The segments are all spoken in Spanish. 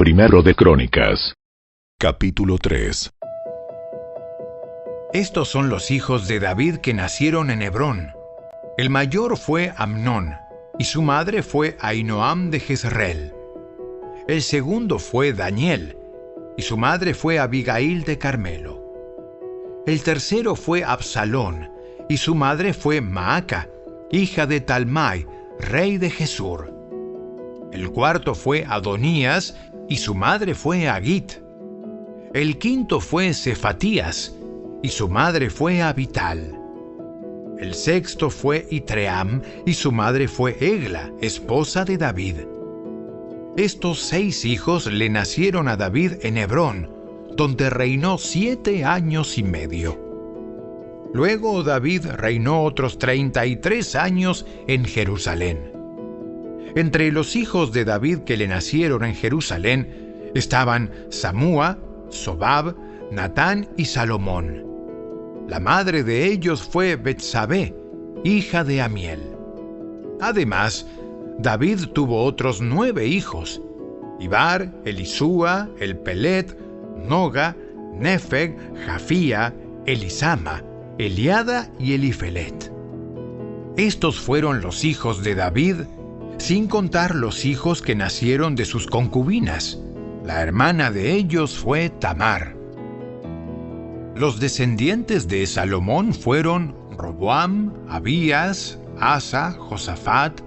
Primero de Crónicas, capítulo 3. Estos son los hijos de David que nacieron en Hebrón. El mayor fue Amnón, y su madre fue Ahinoam de Jezreel. El segundo fue Daniel, y su madre fue Abigail de Carmelo. El tercero fue Absalón, y su madre fue Maaca, hija de Talmai, rey de Gesur. El cuarto fue Adonías, y su madre fue Agit. El quinto fue Cefatías, y su madre fue Abital. El sexto fue Itream, y su madre fue Egla, esposa de David. Estos 6 hijos le nacieron a David en Hebrón, donde reinó 7 años y medio. Luego David reinó otros 33 años en Jerusalén. Entre los hijos de David que le nacieron en Jerusalén estaban Samúa, Sobab, Natán y Salomón. La madre de ellos fue Betsabé, hija de Amiel. Además, David tuvo otros 9 hijos: Ibar, Elisúa, Elpelet, Noga, Nefeg, Jafía, Elisama, Eliada y Elifelet. Estos fueron los hijos de David, sin contar los hijos que nacieron de sus concubinas. La hermana de ellos fue Tamar. Los descendientes de Salomón fueron Roboam, Abías, Asa, Josafat,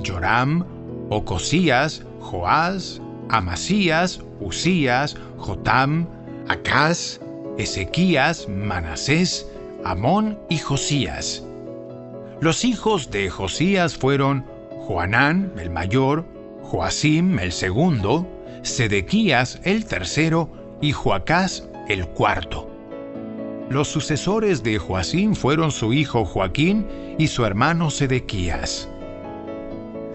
Joram, Ocosías, Joás, Amasías, Usías, Jotam, Acaz, Ezequías, Manasés, Amón y Josías. Los hijos de Josías fueron Joanán, el mayor, Joacim, el segundo, Sedequías, el tercero, y Joacás, el cuarto. Los sucesores de Joacim fueron su hijo Joaquín y su hermano Sedequías.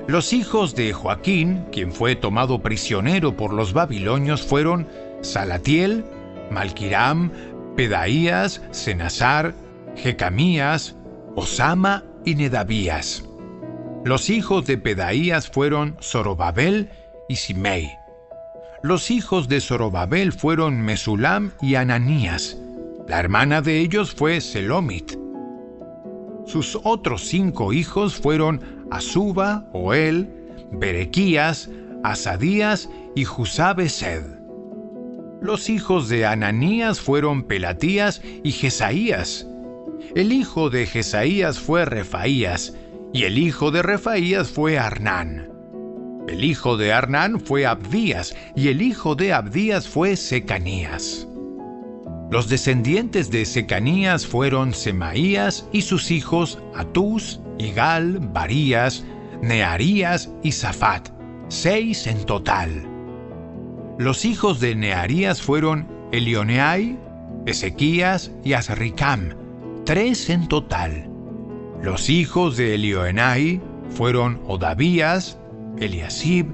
Los hijos de Joaquín, quien fue tomado prisionero por los babilonios, fueron Salatiel, Malquiram, Pedaías, Senasar, Jecamías, Osama y Nedabías. Los hijos de Pedaías fueron Zorobabel y Simei. Los hijos de Zorobabel fueron Mesulam y Ananías. La hermana de ellos fue Selomit. Sus otros 5 hijos fueron Asuba, Oel, Berequías, Asadías y Jusabesed. Los hijos de Ananías fueron Pelatías y Jesaías. El hijo de Jesaías fue Refaías, y el hijo de Refaías fue Arnán. El hijo de Arnán fue Abdías, y el hijo de Abdías fue Secanías. Los descendientes de Secanías fueron Semaías y sus hijos Atús, Igal, Barías, Nearías y Safat, 6 en total. Los hijos de Nearías fueron Elioneai, Ezequías y Azricam, 3 en total. Los hijos de Elioenai fueron Odavías, Eliasib,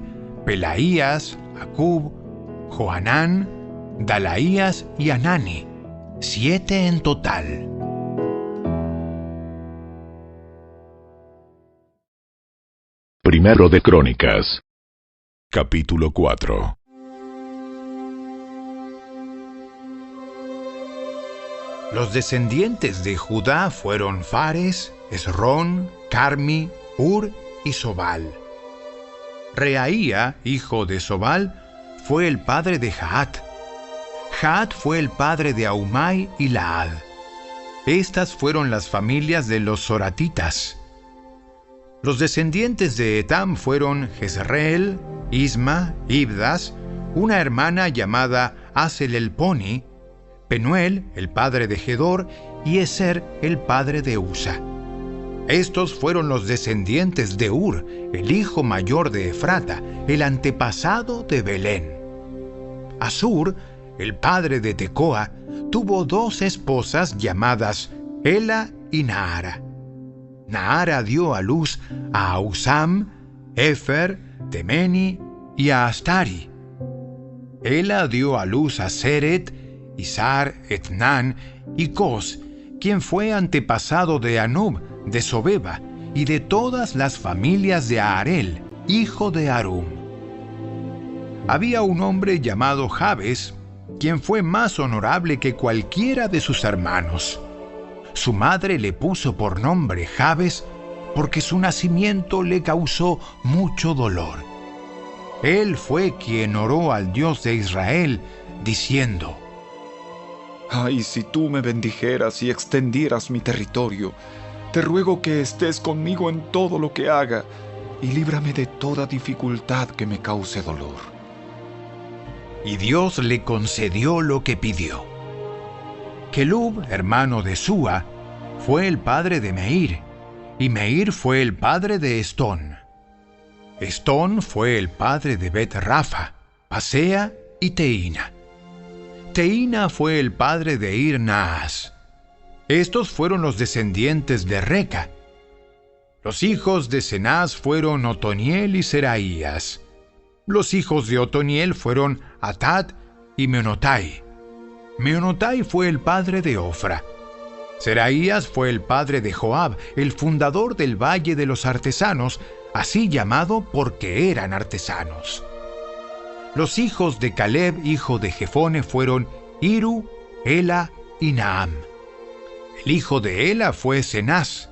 Pelaías, Acub, Joanán, Dalaías y Anani, 7 en total. Primero de Crónicas, capítulo 4. Los descendientes de Judá fueron Fares, Esrón, Carmi, Ur y Sobal. Reaía, hijo de Sobal, fue el padre de Jaat. Jaat fue el padre de Ahumai y Laad. Estas fueron las familias de los soratitas. Los descendientes de Etam fueron Jezreel, Isma, Ibdas, una hermana llamada Aselelponi, Penuel, el padre de Gedor, y Eser, el padre de Usa. Estos fueron los descendientes de Ur, el hijo mayor de Efrata, el antepasado de Belén. Asur, el padre de Tecoa, tuvo 2 esposas llamadas Ela y Naara. Naara dio a luz a Ahusam, Efer, Temeni y a Astari. Ela dio a luz a Seret, Isar, Etnán y Cos, quien fue antepasado de Anub, de Sobeba y de todas las familias de Aarel, hijo de Arum. Había un hombre llamado Jabes, quien fue más honorable que cualquiera de sus hermanos. Su madre le puso por nombre Jabes porque su nacimiento le causó mucho dolor. Él fue quien oró al Dios de Israel, diciendo: Ay, si tú me bendijeras y extendieras mi territorio, te ruego que estés conmigo en todo lo que haga y líbrame de toda dificultad que me cause dolor. Y Dios le concedió lo que pidió. Kelub, hermano de Súa, fue el padre de Meir, y Meir fue el padre de Estón. Estón fue el padre de Bet-Rafa, Pasea y Teína. Teína fue el padre de Ir-Naas. Estos fueron los descendientes de Reca. Los hijos de Cenaz fueron Otoniel y Seraías. Los hijos de Otoniel fueron Atad y Meonotai. Meonotai fue el padre de Ofra. Seraías fue el padre de Joab, el fundador del Valle de los Artesanos, así llamado porque eran artesanos. Los hijos de Caleb, hijo de Jefone, fueron Iru, Ela y Naam. El hijo de Ela fue Cenaz.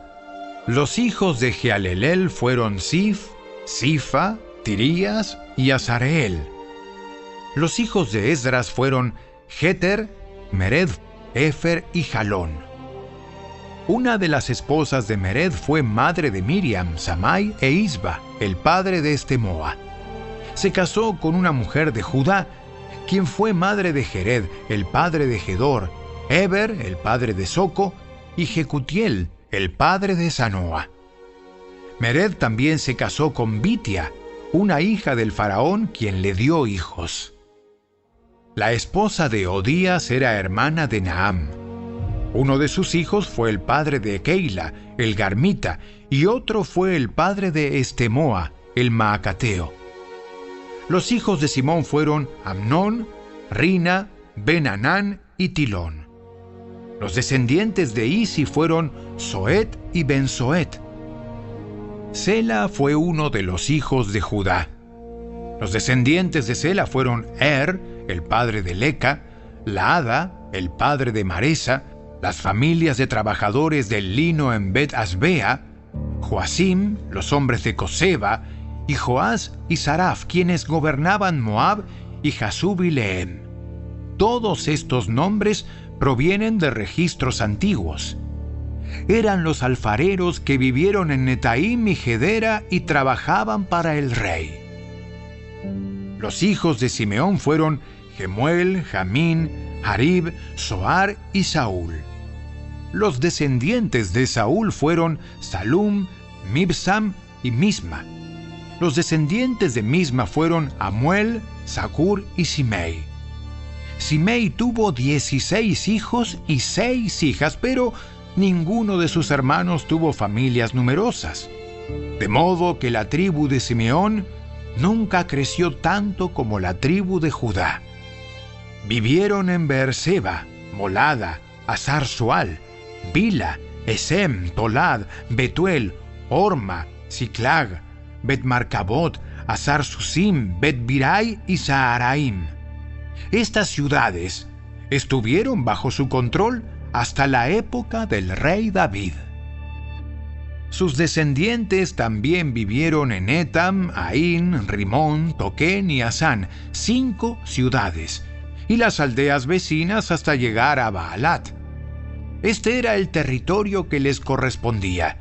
Los hijos de Jealelel fueron Sif, Sifa, Tirías y Azareel. Los hijos de Esdras fueron Jeter, Mered, Efer y Jalón. Una de las esposas de Mered fue madre de Miriam, Samai e Isba, el padre de Estemoa. Se casó con una mujer de Judá, quien fue madre de Jered, el padre de Gedor, Eber, el padre de Soco, y Jecutiel, el padre de Sanoa. Mered también se casó con Bitia, una hija del faraón, quien le dio hijos. La esposa de Odías era hermana de Naam. Uno de sus hijos fue el padre de Keila, el Garmita, y otro fue el padre de Estemoa, el Maacateo. Los hijos de Simón fueron Amnón, Rina, Ben-Hanán y Tilón. Los descendientes de Isi fueron Soet y Ben-Soet. Sela fue uno de los hijos de Judá. Los descendientes de Sela fueron el padre de Leca, Laada, el padre de Maresa, las familias de trabajadores del lino en Bet-Asbea, Joacim, los hombres de Coseba, y Joás y Saraf, quienes gobernaban Moab, y Jasub y Lehem. Todos estos nombres provienen de registros antiguos. Eran los alfareros que vivieron en Netaim y Gedera y trabajaban para el rey. Los hijos de Simeón fueron Gemuel, Jamín, Harib, Soar y Saúl. Los descendientes de Saúl fueron Salum, Mibsam y Misma. Los descendientes de Misma fueron Amuel, Zacur y Simei. Simei tuvo 16 hijos y 6 hijas, pero ninguno de sus hermanos tuvo familias numerosas. De modo que la tribu de Simeón nunca creció tanto como la tribu de Judá. Vivieron en Beerseba, Molada, Hazar-Sual, Bila, Esem, Tolad, Betuel, Orma, Siclag, Bet-Marcabot, Hazar-Susim, Bet-Birai y Saharaim. Estas ciudades estuvieron bajo su control hasta la época del rey David. Sus descendientes también vivieron en Etam, Aín, Rimón, Toquén y Asán, 5 ciudades, y las aldeas vecinas hasta llegar a Baalat. Este era el territorio que les correspondía,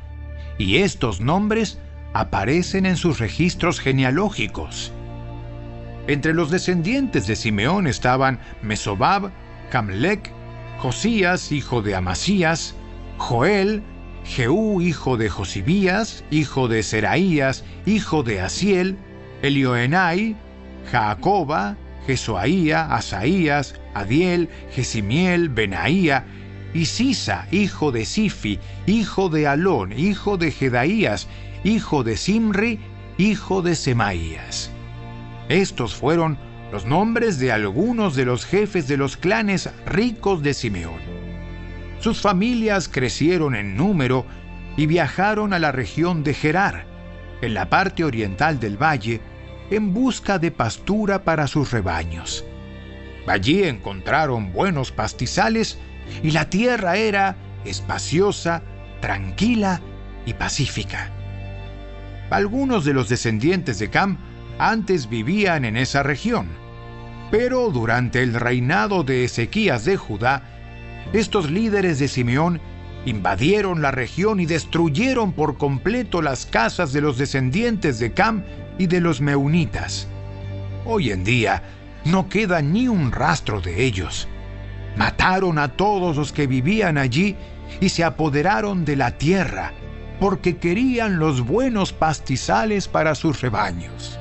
y estos nombres aparecen en sus registros genealógicos. Entre los descendientes de Simeón estaban Mesobab, Jamlec, Josías, hijo de Amasías, Joel, Jehú, hijo de Josibías, hijo de Seraías, hijo de Asiel, Elioenai, Jacoba, Jesuaía, Asaías, Adiel, Jesimiel, Benaía, y Sisa, hijo de Sifi, hijo de Alón, hijo de Jedaías, hijo de Simri, hijo de Semaías. Estos fueron los nombres de algunos de los jefes de los clanes ricos de Simeón. Sus familias crecieron en número y viajaron a la región de Gerar, en la parte oriental del valle, en busca de pastura para sus rebaños. Allí encontraron buenos pastizales y la tierra era espaciosa, tranquila y pacífica. Algunos de los descendientes de Cam antes vivían en esa región, pero durante el reinado de Ezequías de Judá, estos líderes de Simeón invadieron la región y destruyeron por completo las casas de los descendientes de Cam y de los meunitas. Hoy en día no queda ni un rastro de ellos. Mataron a todos los que vivían allí y se apoderaron de la tierra, porque querían los buenos pastizales para sus rebaños.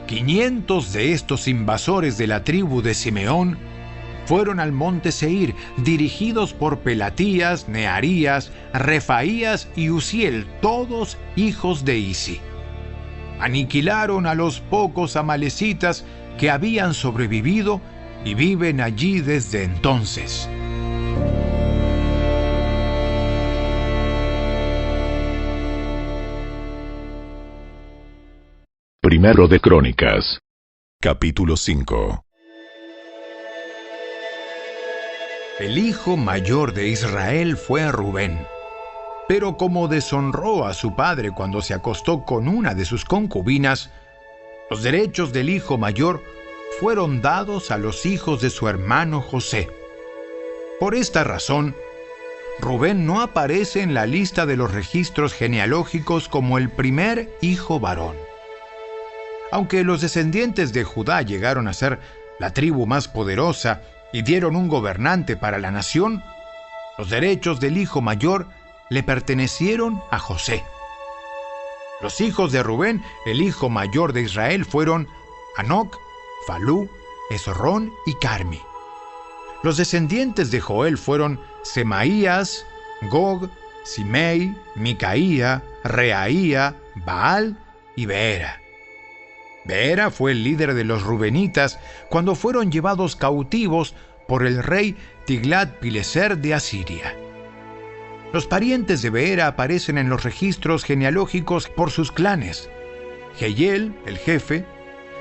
500 de estos invasores de la tribu de Simeón fueron al monte Seir, dirigidos por Pelatías, Nearías, Refaías y Uziel, todos hijos de Isi. Aniquilaron a los pocos amalecitas que habían sobrevivido y viven allí desde entonces. Primero de Crónicas, capítulo 5. El hijo mayor de Israel fue Rubén, pero como deshonró a su padre cuando se acostó con una de sus concubinas, los derechos del hijo mayor fueron dados a los hijos de su hermano José. Por esta razón, Rubén no aparece en la lista de los registros genealógicos como el primer hijo varón. Aunque los descendientes de Judá llegaron a ser la tribu más poderosa y dieron un gobernante para la nación, los derechos del hijo mayor le pertenecieron a José. Los hijos de Rubén, el hijo mayor de Israel, fueron Hanoc, Falú, Esrón y Carmi. Los descendientes de Joel fueron Semaías, Gog, Simei, Micaía, Reaía, Baal y Beera. Beera fue el líder de los rubenitas cuando fueron llevados cautivos por el rey Tiglat-Pileser de Asiria. Los parientes de Beera aparecen en los registros genealógicos por sus clanes: Jehiel, el jefe,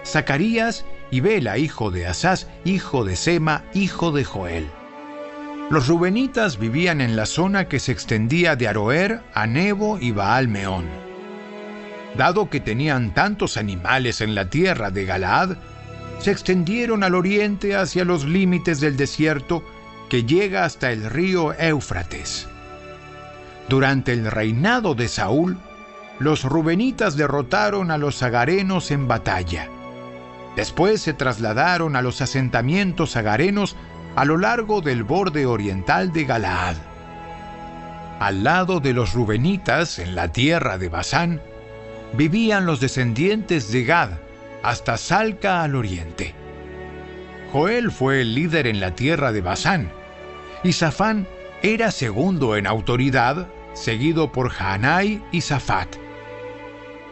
Zacarías y Bela, hijo de Asás, hijo de Sema, hijo de Joel. Los rubenitas vivían en la zona que se extendía de Aroer a Nebo y Baal-Meón. Dado que tenían tantos animales en la tierra de Galaad, se extendieron al oriente hacia los límites del desierto que llega hasta el río Éufrates. Durante el reinado de Saúl, los rubenitas derrotaron a los agarenos en batalla. Después se trasladaron a los asentamientos agarenos a lo largo del borde oriental de Galaad. Al lado de los rubenitas, en la tierra de Basán, vivían los descendientes de Gad, hasta Salca al oriente. Joel fue el líder en la tierra de Basán, y Safán era segundo en autoridad, seguido por Jaanai y Safat.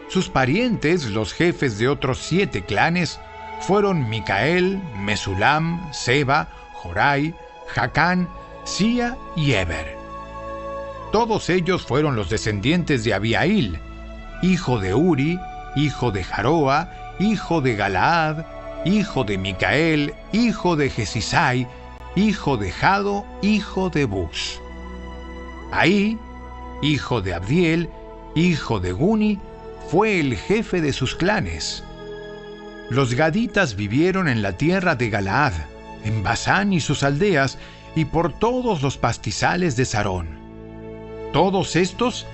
Sus parientes, los jefes de otros 7 clanes, fueron Micael, Mesulam, Seba, Jorai, Jacán, Sia y Eber. Todos ellos fueron los descendientes de Abiail, hijo de Uri, hijo de Jaroa, hijo de Galaad, hijo de Micael, hijo de Jesisai, hijo de Jado, hijo de Bus. Ahí, hijo de Abdiel, hijo de Guni, fue el jefe de sus clanes. Los gaditas vivieron en la tierra de Galaad, en Basán y sus aldeas, y por todos los pastizales de Sarón. Todos estos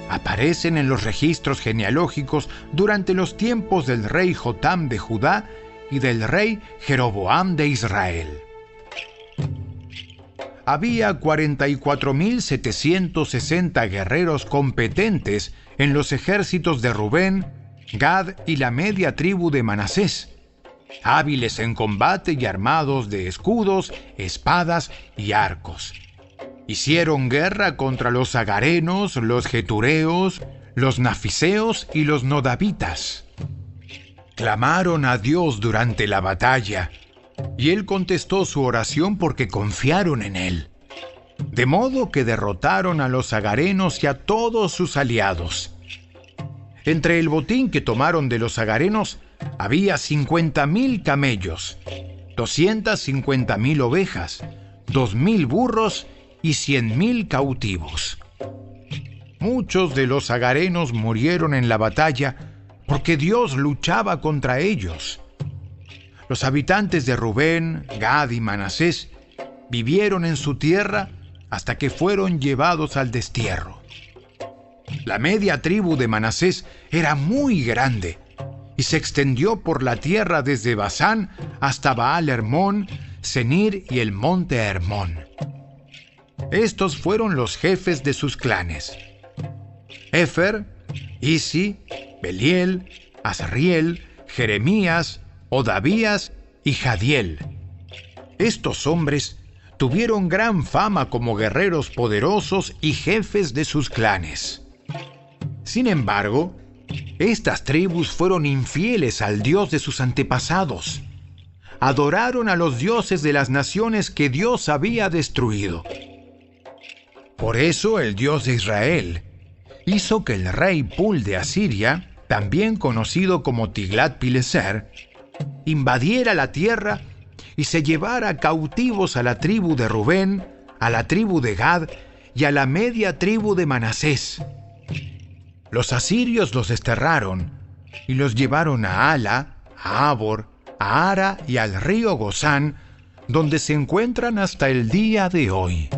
aparecen en los registros genealógicos durante los tiempos del rey Jotam de Judá y del rey Jeroboam de Israel. Había 44.760 guerreros competentes en los ejércitos de Rubén, Gad y la media tribu de Manasés, hábiles en combate y armados de escudos, espadas y arcos. Hicieron guerra contra los agarenos, los getureos, los nafiseos y los nodabitas. Clamaron a Dios durante la batalla, y Él contestó su oración porque confiaron en Él. De modo que derrotaron a los agarenos y a todos sus aliados. Entre el botín que tomaron de los agarenos, había 50.000 camellos, 250.000 ovejas, 2.000 burros y 100.000 cautivos. Muchos de los agarenos murieron en la batalla porque Dios luchaba contra ellos. Los habitantes de Rubén, Gad y Manasés vivieron en su tierra hasta que fueron llevados al destierro. La media tribu de Manasés era muy grande y se extendió por la tierra desde Basán hasta Baal-Hermón, Senir y el monte Hermón. Estos fueron los jefes de sus clanes: Éfer, Isi, Beliel, Azriel, Jeremías, Odavías y Jadiel. Estos hombres tuvieron gran fama como guerreros poderosos y jefes de sus clanes. Sin embargo, estas tribus fueron infieles al Dios de sus antepasados. Adoraron a los dioses de las naciones que Dios había destruido. Por eso el Dios de Israel hizo que el rey Pul de Asiria, también conocido como Tiglat-Pileser, invadiera la tierra y se llevara cautivos a la tribu de Rubén, a la tribu de Gad y a la media tribu de Manasés. Los asirios los desterraron y los llevaron a Hala, a Habor, a Ara y al río Gozán, donde se encuentran hasta el día de hoy.